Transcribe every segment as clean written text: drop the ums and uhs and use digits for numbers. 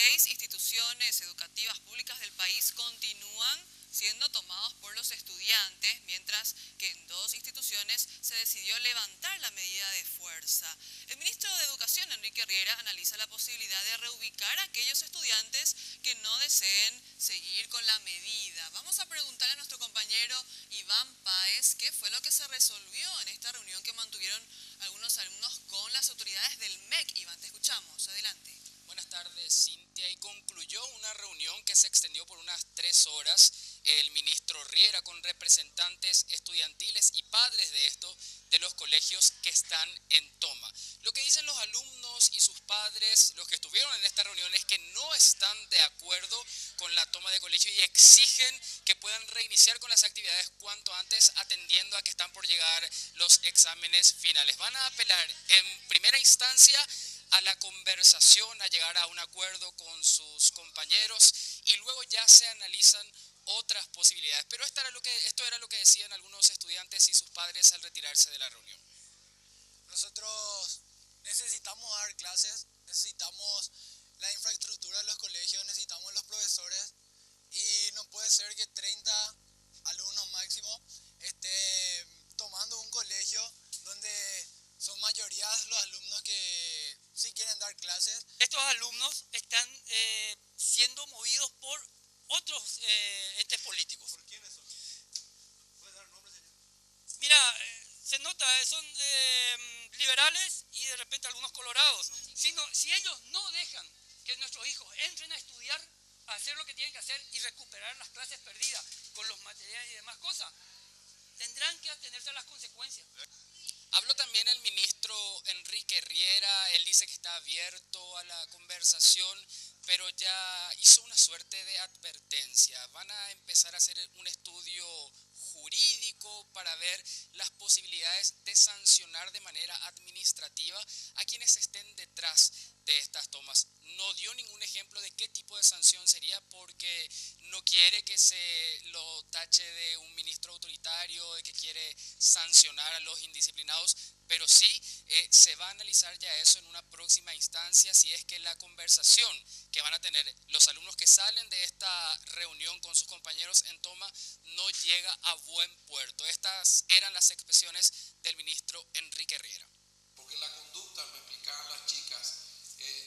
6 instituciones educativas públicas del país continúan siendo tomados por los estudiantes, mientras que en 2 instituciones se decidió levantar la medida de fuerza. El ministro de Educación, Enrique Riera, analiza la posibilidad de reubicar a aquellos estudiantes que no deseen seguir con la medida. Vamos a preguntarle a nuestro compañero Iván Páez qué fue lo que se resolvió en esta reunión que mantuvieron algunos alumnos con las autoridades del MEC. Iván, te escuchamos. Adelante. Buenas tardes, Cintia. Y concluyó una reunión que se extendió por unas 3 horas. El ministro Riera con representantes estudiantiles y padres de los colegios que están en toma. Lo que dicen los alumnos y sus padres, los que estuvieron en esta reunión, es que no están de acuerdo con la toma de colegio y exigen que puedan reiniciar con las actividades cuanto antes, atendiendo a que están por llegar los exámenes finales. Van a apelar en primera instancia a la conversación, a llegar a un acuerdo con sus compañeros y luego ya se analizan otras posibilidades. Pero esto era lo que decían algunos estudiantes y sus padres al retirarse de la reunión. Nosotros necesitamos dar clases, necesitamos la infraestructura de los colegios, necesitamos los profesores y no puede ser que 30 alumnos máximo estén tomando un colegio donde son mayorías los alumnos que sí quieren dar clases. Estos alumnos están siendo movidos por otros entes políticos. ¿Por quiénes son? ¿Puede dar nombre, señor? Mira, se nota, son liberales y de repente algunos colorados. Si ellos no dejan que nuestros hijos entren a estudiar, a hacer lo que tienen que hacer y recuperar las clases perdidas con los materiales y demás cosas, tendrán que atenerse a las consecuencias. Habló también el ministro Enrique Riera. Él dice que está abierto a la conversación, pero ya hizo una suerte de advertencia. Van a empezar a hacer un estudio jurídico para ver las posibilidades de sancionar de manera administrativa a quienes estén detrás de estas tomas. No dio ningún ejemplo de qué tipo de sanción sería porque no quiere que se lo tache de un ministro autoritario, de que quiere sancionar a los indisciplinados, pero sí se va a analizar ya eso en una próxima instancia, si es que la conversación que van a tener los alumnos que salen de esta reunión con sus compañeros en toma no llega a buen puerto. Estas eran las expresiones del ministro Enrique Riera. Porque la conducta, me explicaban las chicas,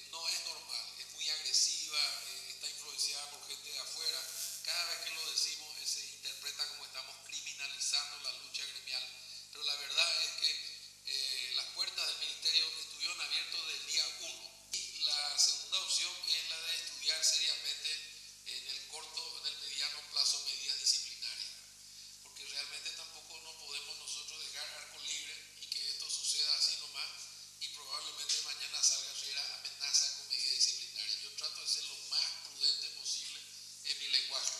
no es normal, es muy agresiva, está influenciada por gente de afuera. Cada vez que lo decimos se interpreta como estamos criminalizando la lucha gremial, pero la verdad es que las puertas del ministerio estuvieron abiertas del día 1 y la segunda opción es la de estudiar seriamente en el corto, en el mediano plazo medidas disciplinarias, porque realmente tampoco no podemos nosotros dejar arco libre y que esto suceda así nomás y probablemente mañana salga Riera amenaza con medidas disciplinarias. Yo trato de ser lo más prudente posible en mi lenguaje.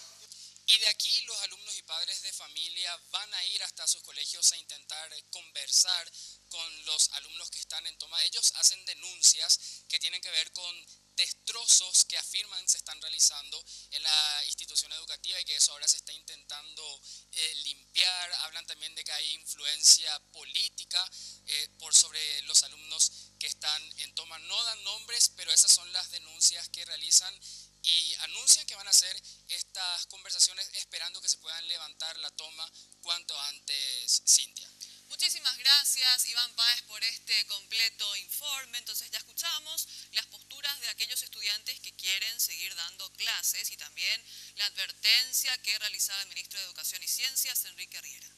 Y de aquí los alumnos y padres de familia van a ir hasta sus colegios a intentar conversar con los alumnos que están en toma. Ellos hacen denuncias que tienen que ver con destrozos que afirman se están realizando en la institución educativa y que eso ahora se está intentando limpiar. Hablan también de que hay influencia política por sobre los alumnos que están en toma. No dan nombres, pero esas son las denuncias que realizan y anuncian que van a hacer estas conversaciones esperando que se puedan levantar la toma cuanto antes, Cintia. Muchísimas gracias, Iván Páez, por este completo informe. Entonces ya escuchamos las posturas de aquellos estudiantes que quieren seguir dando clases y también la advertencia que realizaba el ministro de Educación y Ciencias, Enrique Riera.